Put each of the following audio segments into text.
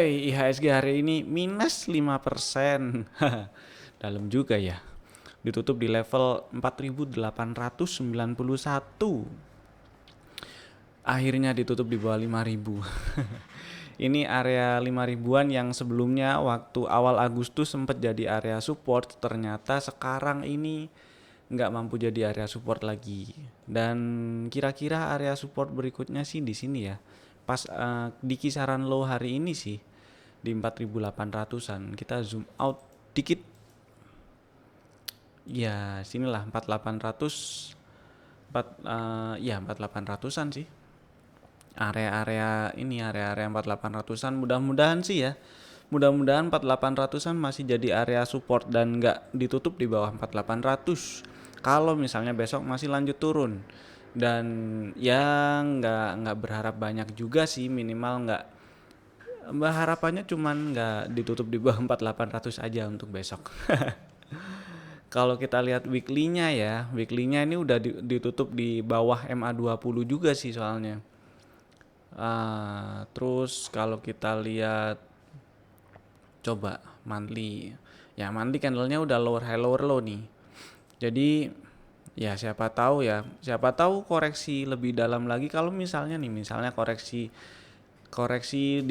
IHSG hari ini minus 5%. Dalam juga ya. Ditutup di level 4.891. Akhirnya ditutup di bawah 5.000. Ini area 5.000-an yang sebelumnya waktu awal Agustus sempat jadi area support, ternyata sekarang ini nggak mampu jadi area support lagi. Dan kira-kira area support berikutnya sih di sini ya. Pas di kisaran low hari ini sih di 4.800-an. Kita zoom out dikit. Ya, sinilah 4.800 4.800-an sih. Area-area 4.800-an mudah-mudahan sih ya. Mudah-mudahan 4.800-an masih jadi area support dan nggak ditutup di bawah 4.800. Kalau misalnya besok masih lanjut turun. Dan ya nggak berharap banyak juga sih, minimal nggak, harapannya cuman nggak ditutup di bawah 4.800 aja untuk besok. Kalau kita lihat weekly-nya ya, weekly-nya ini udah ditutup di bawah MA20 juga sih soalnya. Terus kalau kita lihat coba monthly, ya monthly candle-nya udah lower high lower low nih. Jadi ya siapa tahu koreksi lebih dalam lagi kalau misalnya koreksi koreksi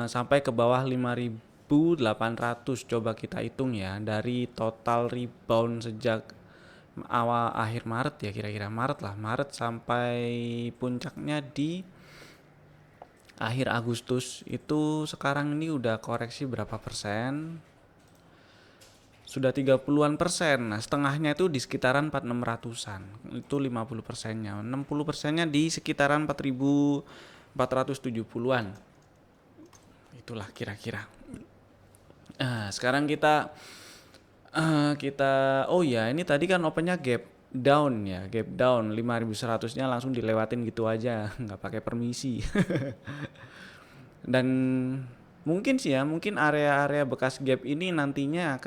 sampai ke bawah 5.800. Coba kita hitung ya dari total rebound sejak awal akhir Maret ya, kira-kira Maret sampai puncaknya di akhir Agustus. Itu sekarang ini udah koreksi berapa persen? Sudah 30-an persen. Nah, setengahnya itu di sekitaran 4600-an. Itu 50 persennya. 60 persennya di sekitaran 4470-an. Itulah kira-kira. Sekarang oh ya, ini tadi kan opennya gap down ya, gap down 5100-nya langsung dilewatin gitu aja, nggak pakai permisi. Dan mungkin area-area bekas gap ini nantinya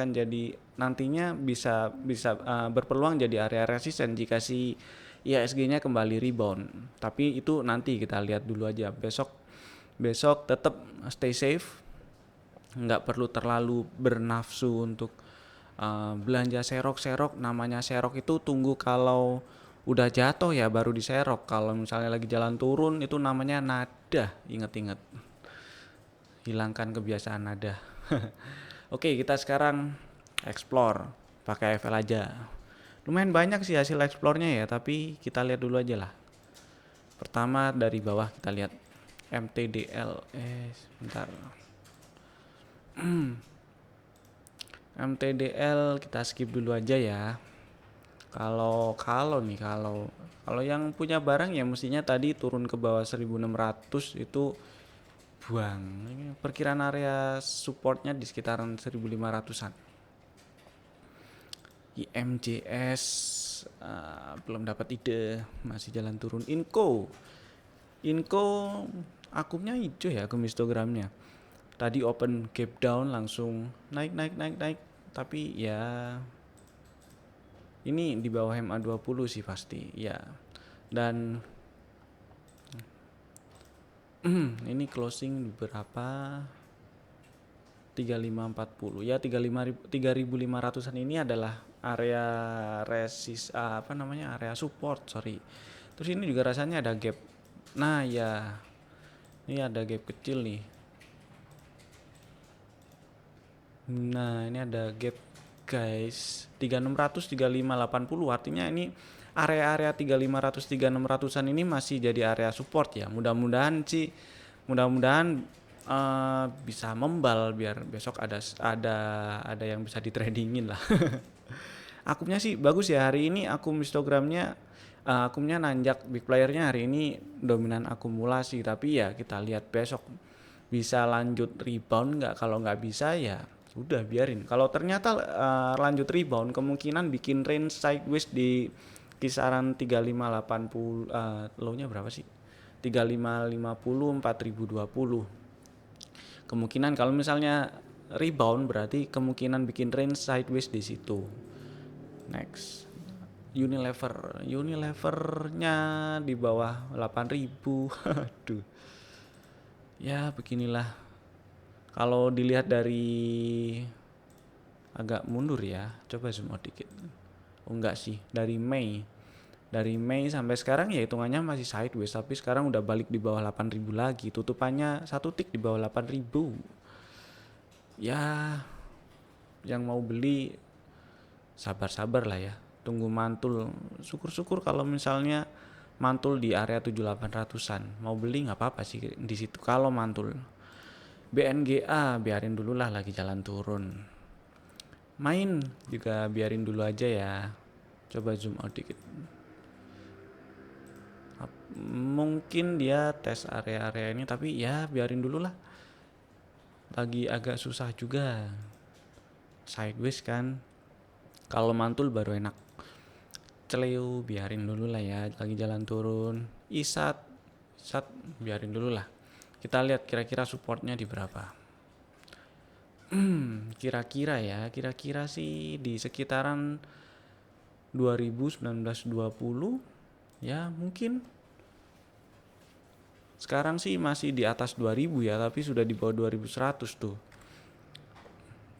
bisa berpeluang jadi area resisten jika si IHSG-nya kembali rebound. Tapi itu nanti kita lihat dulu aja. Besok tetap stay safe, nggak perlu terlalu bernafsu untuk belanja serok. Namanya serok itu tunggu kalau udah jatuh ya baru diserok. Kalau misalnya lagi jalan turun itu namanya nada. Ingat-ingat, hilangkan kebiasaan nada. Oke, kita sekarang explore pakai FL aja. Lumayan banyak sih hasil explore-nya ya, tapi kita lihat dulu aja lah. Pertama dari bawah kita lihat MTDL. Bentar. MTDL kita skip dulu aja ya. Kalau yang punya barang ya mestinya tadi turun ke bawah 1600 itu buang. Ini perkiraan area supportnya di sekitaran 1500-an. IMJS belum dapat ide, masih jalan turun. Inco akumnya hijau ya, akun histogramnya. Tadi open gap down langsung naik. Tapi ya ini di bawah MA20 sih pasti ya. Dan ini closing berapa? 3540 ya, 3500-an ini adalah area area support, sorry. Terus ini juga rasanya ada gap. Nah ya, ini ada gap kecil nih. Nah ini ada gap guys, 3600 3580, artinya ini area-area 3500 3600-an ini masih jadi area support ya. Mudah-mudahan bisa membal biar besok ada yang bisa ditradingin lah. Akumnya sih bagus ya hari ini, histogramnya akumnya nanjak, big playernya hari ini dominan akumulasi, tapi ya kita lihat besok bisa lanjut rebound nggak. Kalau nggak bisa ya udah biarin. Kalau ternyata lanjut rebound, kemungkinan bikin range sideways di kisaran 3580, low-nya berapa sih? 3550 4020. Kemungkinan kalau misalnya rebound berarti kemungkinan bikin range sideways di situ. Next, Unilevernya di bawah 8000. Aduh. Ya beginilah Kalau dilihat dari agak mundur ya, coba zoom out dikit. Oh enggak sih, dari Mei sampai sekarang ya hitungannya masih sideways, tapi sekarang udah balik di bawah 8.000 lagi, tutupannya satu tick di bawah 8.000. Ya yang mau beli sabar-sabar lah ya, tunggu mantul. Syukur-syukur kalau misalnya mantul di area 7800-an, mau beli nggak apa-apa sih di situ kalau mantul. BNGA biarin dulu lah, lagi jalan turun. Main juga biarin dulu aja ya. Coba zoom out dikit. Mungkin dia tes area-area ini, tapi ya biarin dulu lah. Lagi agak susah juga. Sideways kan. Kalau mantul baru enak. Celeu biarin dulu lah ya, lagi jalan turun. Isat biarin dulu lah. Kita lihat kira-kira supportnya di berapa. Kira-kira sih di sekitaran 2019-20 ya mungkin. Sekarang sih masih di atas 2000 ya, tapi sudah di bawah 2100 tuh.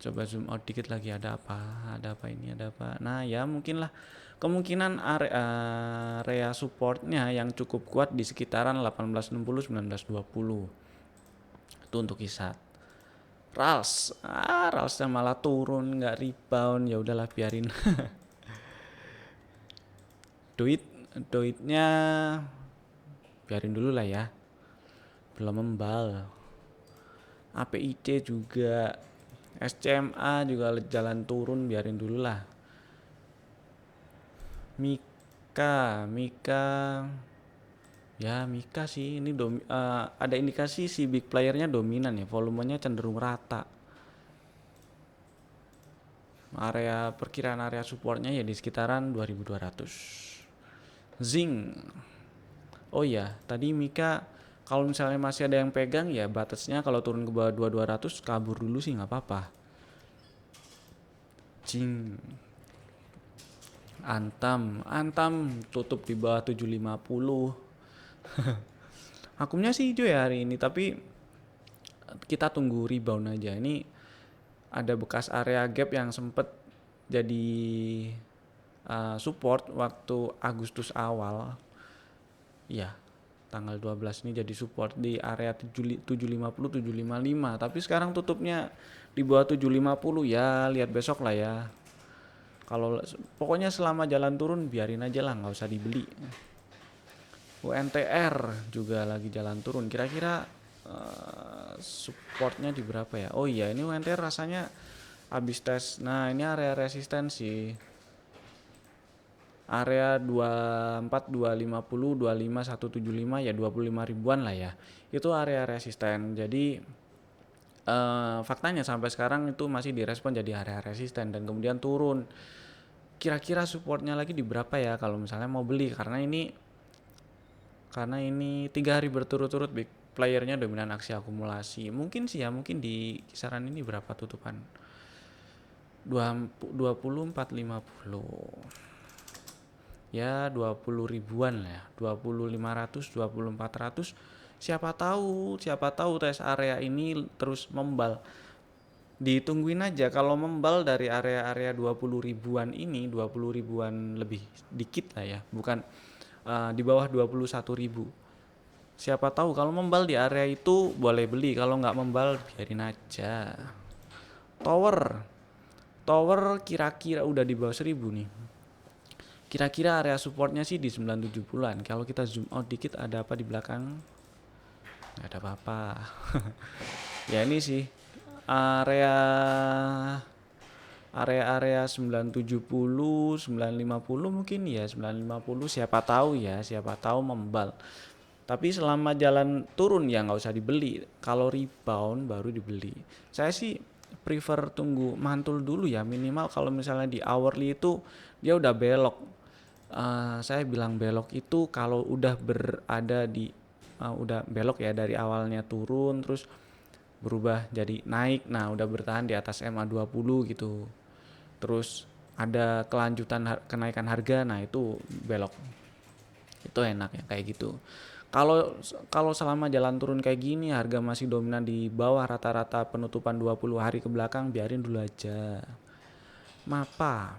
Coba zoom out dikit lagi, ada apa ini, ada apa. Nah ya mungkin lah, kemungkinan area supportnya yang cukup kuat di sekitaran 1860-1920 itu untuk isat. Ralsnya malah turun, nggak rebound, ya udahlah biarin. Doitnya biarin dulu lah ya, belum membal. APIC juga, SCMA juga jalan turun, biarin dulu lah. Mika ya Mika sih ini ada indikasi si big playernya dominan ya, volumenya cenderung rata. Perkiraan area supportnya ya di sekitaran 2200. Zinc, oh ya tadi Mika kalau misalnya masih ada yang pegang ya batasnya kalau turun ke bawah 2200 kabur dulu sih nggak apa-apa. Antam tutup di bawah 750. Akumnya sih hijau ya hari ini, tapi kita tunggu rebound aja. Ini ada bekas area gap yang sempet jadi support waktu Agustus awal. Iya, tanggal 12 ini jadi support di area 750 755, tapi sekarang tutupnya di bawah 750 ya, lihat besok lah ya. Kalau pokoknya selama jalan turun biarin aja lah, nggak usah dibeli. UNTR juga lagi jalan turun, kira-kira supportnya di berapa ya? Oh iya, ini UNTR rasanya habis tes. Nah ini area resistensi, area 24 250 25 175 ya 25 ribuan lah ya, itu area resisten. Jadi faktanya sampai sekarang itu masih direspon jadi area resisten dan kemudian turun. Kira-kira supportnya lagi di berapa ya kalau misalnya mau beli, karena ini 3 hari berturut-turut big playernya dominan aksi akumulasi. Mungkin sih ya, mungkin di kisaran ini berapa tutupan, 2450 ya 20 ribuan lah ya, 20.500 2400. Siapa tahu tes area ini terus membal. Ditungguin aja, kalau membal dari area-area 20 ribuan ini, 20 ribuan lebih dikit lah ya, bukan di bawah 21.000. Siapa tahu kalau membal di area itu boleh beli, kalau nggak membal biarin aja. Tower kira-kira udah di bawah 1000 nih. Kira-kira area supportnya sih di 970-an. Kalau kita zoom out dikit, ada apa di belakang? Nggak ada apa-apa. Ya ini sih area 970 950 mungkin ya, 950 siapa tahu membal. Tapi selama jalan turun ya nggak usah dibeli, kalau rebound baru dibeli. Saya sih prefer tunggu mantul dulu ya, minimal kalau misalnya di hourly itu dia udah belok. Saya bilang belok itu kalau udah berada di udah belok ya, dari awalnya turun terus berubah jadi naik, nah udah bertahan di atas MA20 gitu, terus ada kelanjutan kenaikan harga, nah itu belok, itu enak ya kayak gitu. Kalau kalau selama jalan turun kayak gini harga masih dominan di bawah rata-rata penutupan 20 hari ke belakang, biarin dulu aja. Mapa,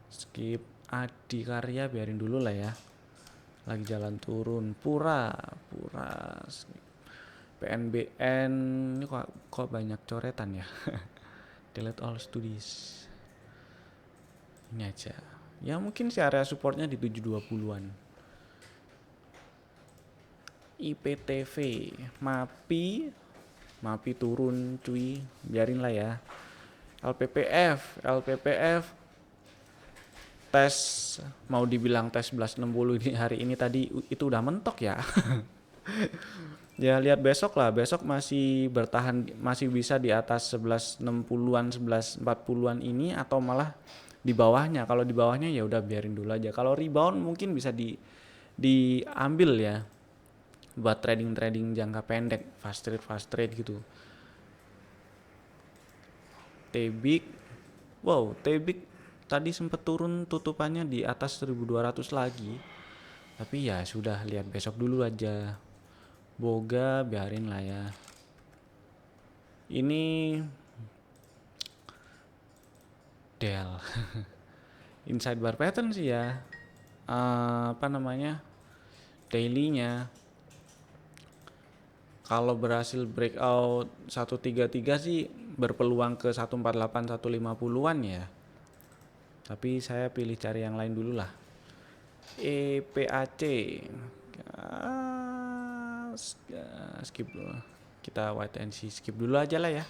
skip. Adikarya biarin dulu lah ya. Lagi jalan turun. Pura, pura. Skip. PNBN ini kok banyak coretan ya. Delete all studies. Ini aja. Ya mungkin si area supportnya di 720-an. IPTV, MAPI turun cuy, biarin lah ya. LPPF tes, mau dibilang tes 1160 ini hari ini tadi itu udah mentok ya. Ya lihat besok lah, besok masih bertahan, masih bisa di atas 1160-an 1140-an ini atau malah di bawahnya. Kalau di bawahnya ya udah biarin dulu aja. Kalau rebound mungkin bisa diambil ya buat trading jangka pendek, fast trade gitu. Tbik, wow, Tbik tadi sempat turun tutupannya di atas 1200 lagi, tapi ya sudah, lihat besok dulu aja. Boga biarin lah ya. Ini Dell inside bar pattern sih ya. Apa namanya, dailynya kalau berhasil breakout 133 sih berpeluang ke 148 150-an ya. Tapi saya pilih cari yang lain dulu lah. EPAC. Skip dulu. Kita wait and see, skip dulu aja lah ya.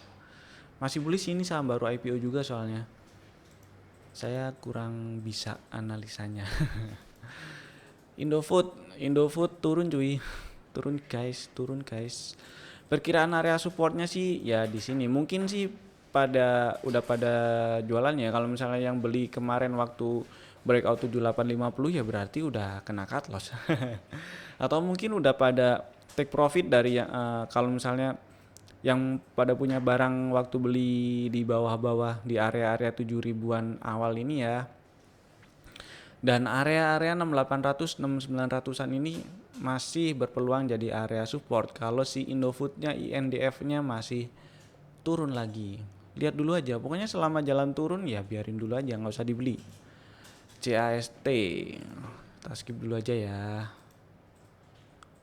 Masih bullish ini saham baru IPO juga soalnya. Saya kurang bisa analisanya. Indofood turun cuy. Turun guys. Perkiraan area supportnya sih ya di sini. Mungkin sih udah pada jualannya. Kalau misalnya yang beli kemarin waktu breakout 7850 ya berarti udah kena cut loss. Atau mungkin udah pada take profit dari kalau misalnya yang pada punya barang waktu beli di bawah-bawah di area-area 7 ribuan awal ini ya. Dan area-area 6800 6900-an ini masih berpeluang jadi area support kalau si Indofood-nya INDF-nya masih turun lagi. Lihat dulu aja, pokoknya selama jalan turun ya biarin dulu aja, nggak usah dibeli. CAST kita skip dulu aja ya.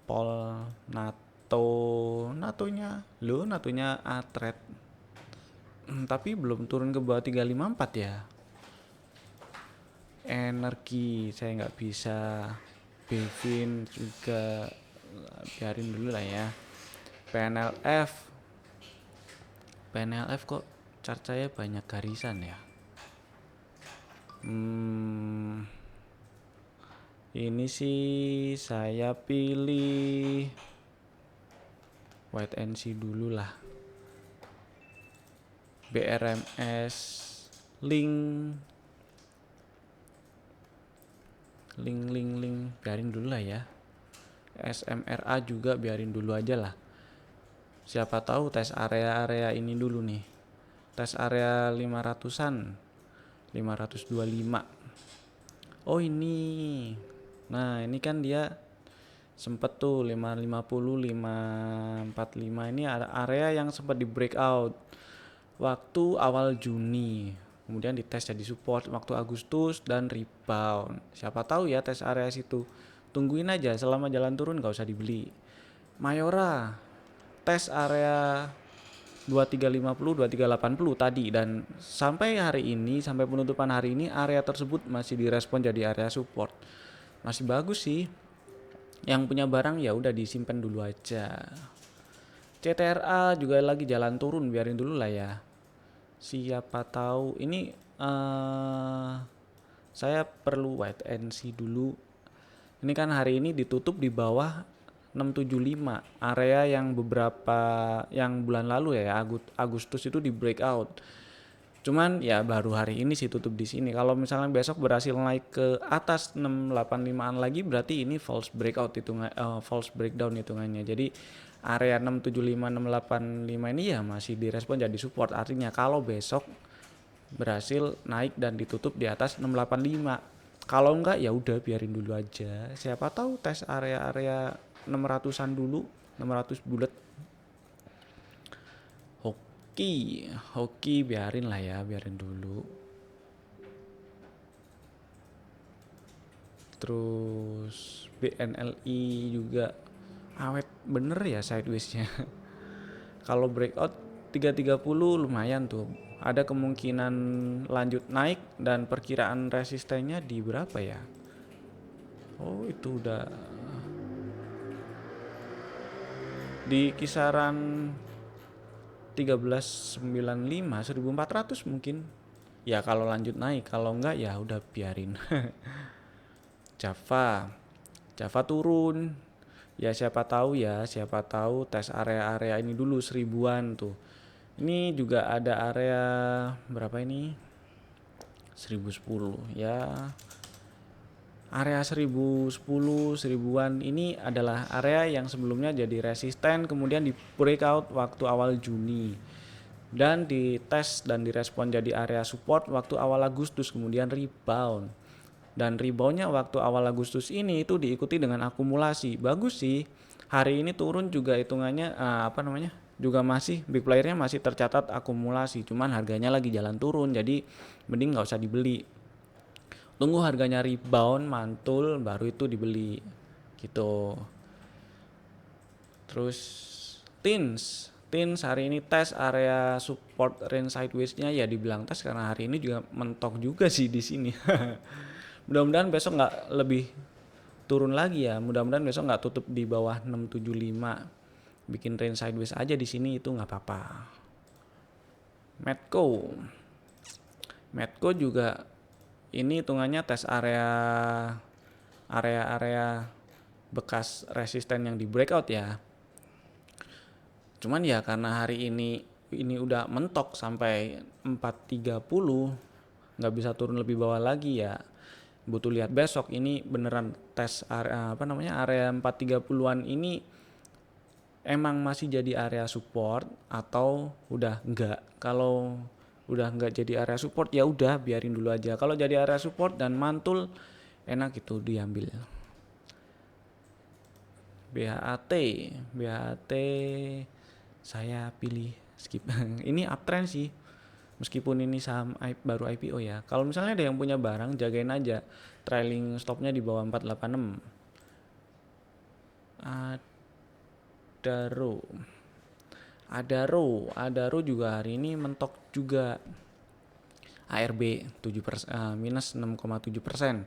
Pol NATOnya Atret, tapi belum turun ke bawah 354 ya. Energi saya nggak bisa. Bevin juga biarin dulu lah ya. PNLF kok chart saya banyak garisan ya. Ini sih saya pilih wait and see dulu lah. BRMS link biarin dulu lah ya. SMRA juga biarin dulu aja lah. Siapa tahu tes area ini dulu nih. Tes area 500-an. 525. Oh ini. Nah, ini kan dia sempet tuh 550 545 ini area yang sempat di breakout waktu awal Juni. Kemudian dites jadi support waktu Agustus dan rebound. Siapa tahu ya tes area situ. Tungguin aja, selama jalan turun gak usah dibeli. Mayora tes area 2350 2380 tadi, dan sampai hari ini, sampai penutupan hari ini area tersebut masih direspon jadi area support. Masih bagus sih. Yang punya barang ya udah disimpan dulu aja. CTRA juga lagi jalan turun, biarin dulu lah ya. Siapa tahu ini saya perlu wait and see dulu. Ini kan hari ini ditutup di bawah 675, area yang bulan lalu ya Agustus itu di breakout. Cuman ya baru hari ini sih tutup di sini. Kalau misalnya besok berhasil naik ke atas 685-an lagi berarti ini false breakdown hitungannya. Jadi area 675 685 ini ya masih direspon jadi support. Artinya kalau besok berhasil naik dan ditutup di atas 685, Kalau enggak ya udah biarin dulu aja. Siapa tahu tes area-area 600-an dulu, 600 bulat. Hoki biarin lah ya, biarin dulu. Terus BNLI juga awet bener ya sideways-nya. Kalau breakout 330 lumayan tuh. Ada kemungkinan lanjut naik dan perkiraan resistennya di berapa ya? Oh, itu udah di kisaran 1395, 1400 mungkin. Ya kalau lanjut naik, kalau enggak ya udah biarin. Java. Java turun. Ya siapa tahu tes area-area ini dulu 1000-an tuh. Ini juga ada area berapa ini? 1010 ya. Area 1010, 1000-an ini adalah area yang sebelumnya jadi resisten, kemudian di breakout waktu awal Juni. Dan dites dan direspon jadi area support waktu awal Agustus, kemudian rebound. Dan reboundnya waktu awal Agustus ini itu diikuti dengan akumulasi. Bagus sih. Hari ini turun juga hitungannya juga masih big playernya masih tercatat akumulasi, cuman harganya lagi jalan turun, jadi mending nggak usah dibeli. Tunggu harganya rebound mantul baru itu dibeli gitu. Terus Tins hari ini tes area support range sideways-nya, ya dibilang tes karena hari ini juga mentok juga sih di sini. Mudah-mudahan besok nggak lebih turun lagi ya. Mudah-mudahan besok nggak tutup di bawah 675. Bikin range sideways aja di sini itu nggak apa-apa. Medco juga ini hitungannya tes area bekas resisten yang di breakout ya. Cuman ya karena hari ini udah mentok sampai 430, nggak bisa turun lebih bawah lagi ya. Butuh lihat besok ini beneran tes area area 430-an ini emang masih jadi area support atau udah enggak. Kalau udah enggak jadi area support ya udah biarin dulu aja. Kalau jadi area support dan mantul enak itu diambil. BHAT saya pilih skip. Ini uptrend sih. Meskipun ini saham baru IPO ya. Kalau misalnya ada yang punya barang, jagain aja. Trailing stopnya di bawah 486. Adaro juga hari ini mentok juga. ARB 7%, minus 6,7%.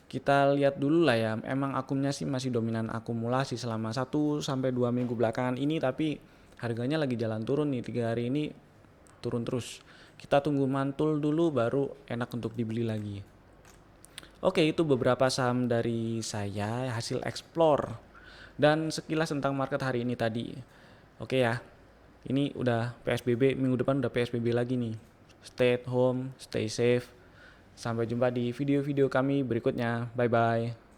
Kita lihat dulu lah ya. Emang akumnya sih masih dominan akumulasi selama 1-2 minggu belakangan ini, tapi harganya lagi jalan turun nih. 3 hari ini turun terus. Kita tunggu mantul dulu baru enak untuk dibeli lagi. Oke, itu beberapa saham dari saya hasil explore dan sekilas tentang market hari ini tadi. Oke ya. Ini udah PSBB, minggu depan udah PSBB lagi nih. Stay at home, stay safe. Sampai jumpa di video-video kami berikutnya. Bye bye.